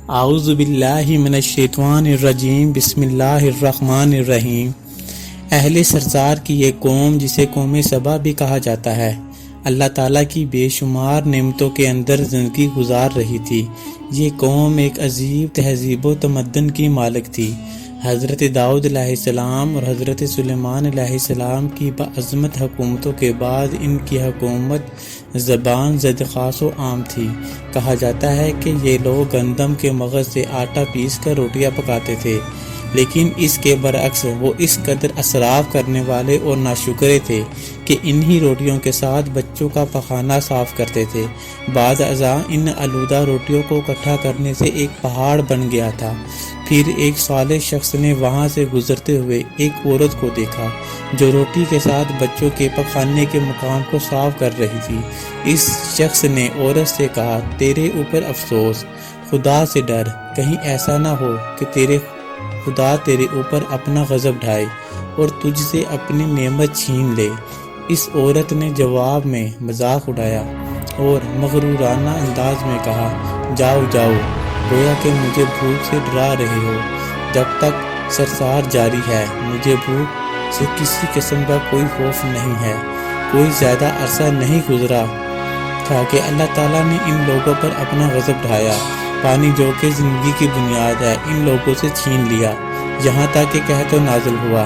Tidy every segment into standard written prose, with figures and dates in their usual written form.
اعوذ باللہ من الشیطان الرجیم بسم اللہ الرحمن الرحیم۔ اہل سرزار کی یہ قوم جسے قوم سبا بھی کہا جاتا ہے، اللہ تعالیٰ کی بے شمار نعمتوں کے اندر زندگی گزار رہی تھی۔ یہ قوم ایک عجیب تہذیب و تمدن کی مالک تھی۔ حضرت داؤد علیہ السلام اور حضرت سلیمان علیہ السلام کی باعظمت حکومتوں کے بعد ان کی حکومت زبان زد خاص و عام تھی۔ کہا جاتا ہے کہ یہ لوگ گندم کے مغز سے آٹا پیس کر روٹیاں پکاتے تھے، لیکن اس کے برعکس وہ اس قدر اسراف کرنے والے اور ناشکرے تھے کہ انہی روٹیوں کے ساتھ بچوں کا پخانہ صاف کرتے تھے۔ بعد ازاں ان آلودہ روٹیوں کو اکٹھا کرنے سے ایک پہاڑ بن گیا تھا۔ پھر ایک صالح شخص نے وہاں سے گزرتے ہوئے ایک عورت کو دیکھا جو روٹی کے ساتھ بچوں کے پخانے کے مقام کو صاف کر رہی تھی۔ اس شخص نے عورت سے کہا، تیرے اوپر افسوس، خدا سے ڈر، کہیں ایسا نہ ہو کہ خدا تیرے اوپر اپنا غضب ڈھائے اور تجھ سے اپنی نعمت چھین لے۔ اس عورت نے جواب میں مذاق اڑایا اور مغرورانہ انداز میں کہا، جاؤ جاؤ، گویا کہ مجھے بھوک سے ڈرا رہے ہو۔ جب تک سرسار جاری ہے مجھے بھوک سے کسی قسم کا کوئی خوف نہیں ہے۔ کوئی زیادہ عرصہ نہیں گزرا تھا کہ اللہ تعالیٰ نے ان لوگوں پر اپنا غضب ڈھایا۔ پانی جو کہ زندگی کی بنیاد ہے ان لوگوں سے چھین لیا، یہاں تک کہ قحط نازل ہوا۔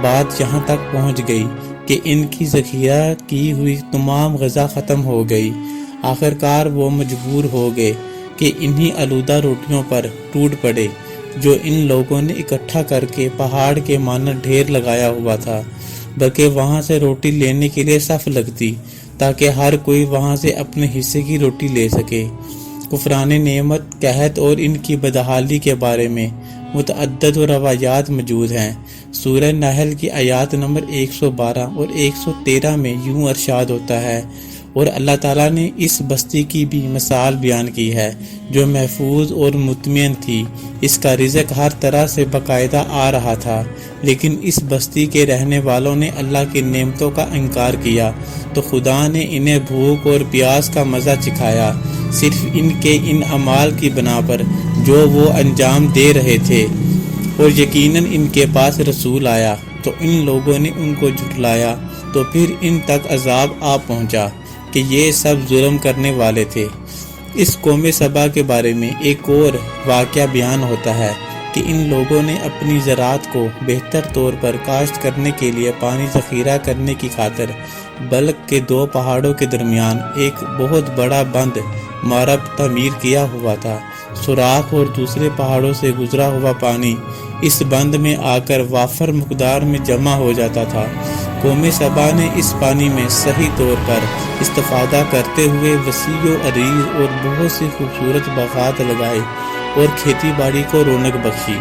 بات یہاں تک پہنچ گئی کہ ان کی ذخیرہ کی ہوئی تمام غذا ختم ہو گئی۔ آخرکار وہ مجبور ہو گئے کہ انہی آلودہ روٹیوں پر ٹوٹ پڑے جو ان لوگوں نے اکٹھا کر کے پہاڑ کے مانند ڈھیر لگایا ہوا تھا، بلکہ وہاں سے روٹی لینے کے لیے صف لگتی تاکہ ہر کوئی وہاں سے اپنے حصے کی روٹی لے سکے۔ کفران نعمت، قحط اور ان کی بدحالی کے بارے میں متعدد روایات موجود ہیں۔ سورہ نحل کی آیات نمبر 112 اور 113 میں یوں ارشاد ہوتا ہے، اور اللہ تعالیٰ نے اس بستی کی بھی مثال بیان کی ہے جو محفوظ اور مطمئن تھی۔ اس کا رزق ہر طرح سے باقاعدہ آ رہا تھا، لیکن اس بستی کے رہنے والوں نے اللہ کی نعمتوں کا انکار کیا تو خدا نے انہیں بھوک اور پیاس کا مزہ چکھایا، صرف ان کے ان اعمال کی بنا پر جو وہ انجام دے رہے تھے۔ اور یقیناً ان کے پاس رسول آیا تو ان لوگوں نے ان کو جھٹلایا، تو پھر ان تک عذاب آ پہنچا کہ یہ سب ظلم کرنے والے تھے۔ اس قوم سبا کے بارے میں ایک اور واقعہ بیان ہوتا ہے کہ ان لوگوں نے اپنی زراعت کو بہتر طور پر کاشت کرنے کے لیے پانی ذخیرہ کرنے کی خاطر بلک کے دو پہاڑوں کے درمیان ایک بہت بڑا بند مارب تعمیر کیا ہوا تھا۔ سوراخ اور دوسرے پہاڑوں سے گزرا ہوا پانی اس بند میں آ کر وافر مقدار میں جمع ہو جاتا تھا۔ قوم سبا نے اس پانی میں صحیح طور پر استفادہ کرتے ہوئے وسیع و عریض اور بہت سی خوبصورت باغات لگائے اور کھیتی باڑی کو رونق بخشی۔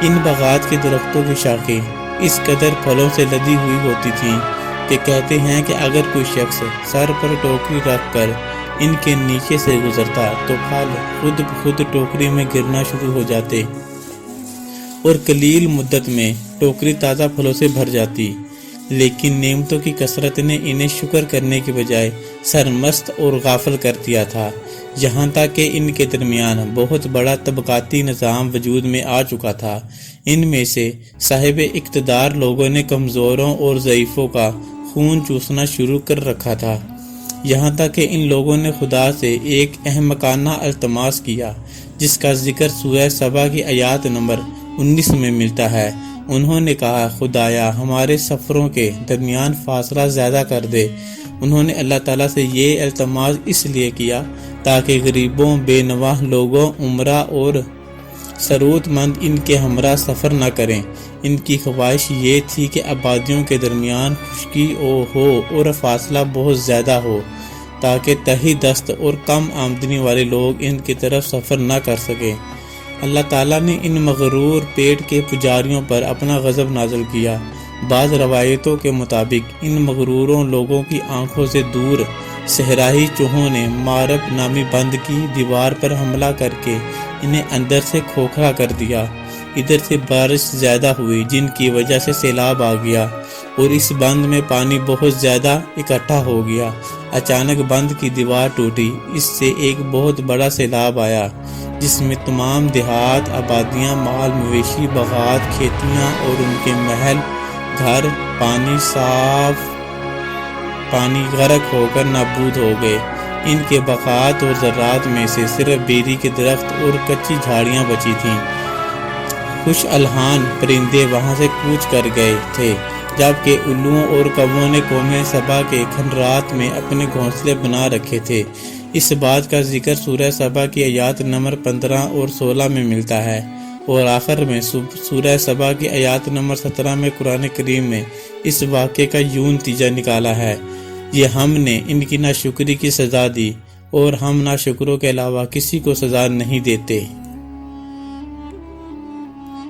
ان باغات کے درختوں کی شاخیں اس قدر پھلوں سے لدی ہوئی ہوتی تھیں کہ کہتے ہیں کہ اگر کوئی شخص سر پر ٹوکری رکھ کر ان کے نیچے سے گزرتا تو پھل خود بخود ٹوکری میں گرنا شروع ہو جاتے اور قلیل مدت میں ٹوکری تازہ پھلوں سے بھر جاتی۔ لیکن نعمتوں کی کثرت نے انہیں شکر کرنے کے بجائے سرمست اور غافل کر دیا تھا، یہاں تک کہ ان کے درمیان بہت بڑا طبقاتی نظام وجود میں آ چکا تھا۔ ان میں سے صاحب اقتدار لوگوں نے کمزوروں اور ضعیفوں کا خون چوسنا شروع کر رکھا تھا، یہاں تک کہ ان لوگوں نے خدا سے ایک احمقانہ التماس کیا جس کا ذکر سورہ سبا کی آیات نمبر 19 میں ملتا ہے۔ انہوں نے کہا، خدایا ہمارے سفروں کے درمیان فاصلہ زیادہ کر دے۔ انہوں نے اللہ تعالیٰ سے یہ التماس اس لیے کیا تاکہ غریبوں، بے نواح لوگوں، عمرہ اور ثروت مند ان کے ہمراہ سفر نہ کریں۔ ان کی خواہش یہ تھی کہ آبادیوں کے درمیان خشکی ہو اور فاصلہ بہت زیادہ ہو تاکہ تہی دست اور کم آمدنی والے لوگ ان کی طرف سفر نہ کر سکیں۔ اللہ تعالیٰ نے ان مغرور پیٹ کے پجاریوں پر اپنا غضب نازل کیا۔ بعض روایتوں کے مطابق ان مغروروں لوگوں کی آنکھوں سے دور صحرائی چوہوں نے مارب نامی بند کی دیوار پر حملہ کر کے انہیں اندر سے کھوکھلا کر دیا۔ ادھر سے بارش زیادہ ہوئی جن کی وجہ سے سیلاب آ گیا اور اس بند میں پانی بہت زیادہ اکٹھا ہو گیا۔ اچانک بند کی دیوار ٹوٹی، اس سے ایک بہت بڑا سیلاب آیا جس میں تمام دیہات، آبادیاں، مال مویشی، باغات، کھیتیاں اور ان کے محل گھر پانی غرق ہو کر نابود ہو گئے۔ ان کے باغات اور زراعت میں سے صرف بیری کے درخت اور کچی جھاڑیاں بچی تھیں۔ خوش الحان پرندے وہاں سے کوچ کر گئے تھے، جبکہ الوؤں اور کووں نے قوم سبا کے کھنڈرات میں اپنے گھونسلے بنا رکھے تھے۔ اس بات کا ذکر سورہ سبا کی آیات نمبر 15 اور 16 میں ملتا ہے، اور آخر میں سورہ سبا کی آیات نمبر 17 میں قرآن کریم میں اس واقعے کا یوں نتیجہ نکالا ہے: یہ ہم نے ان کی ناشکری کی سزا دی، اور ہم ناشکروں کے علاوہ کسی کو سزا نہیں دیتے۔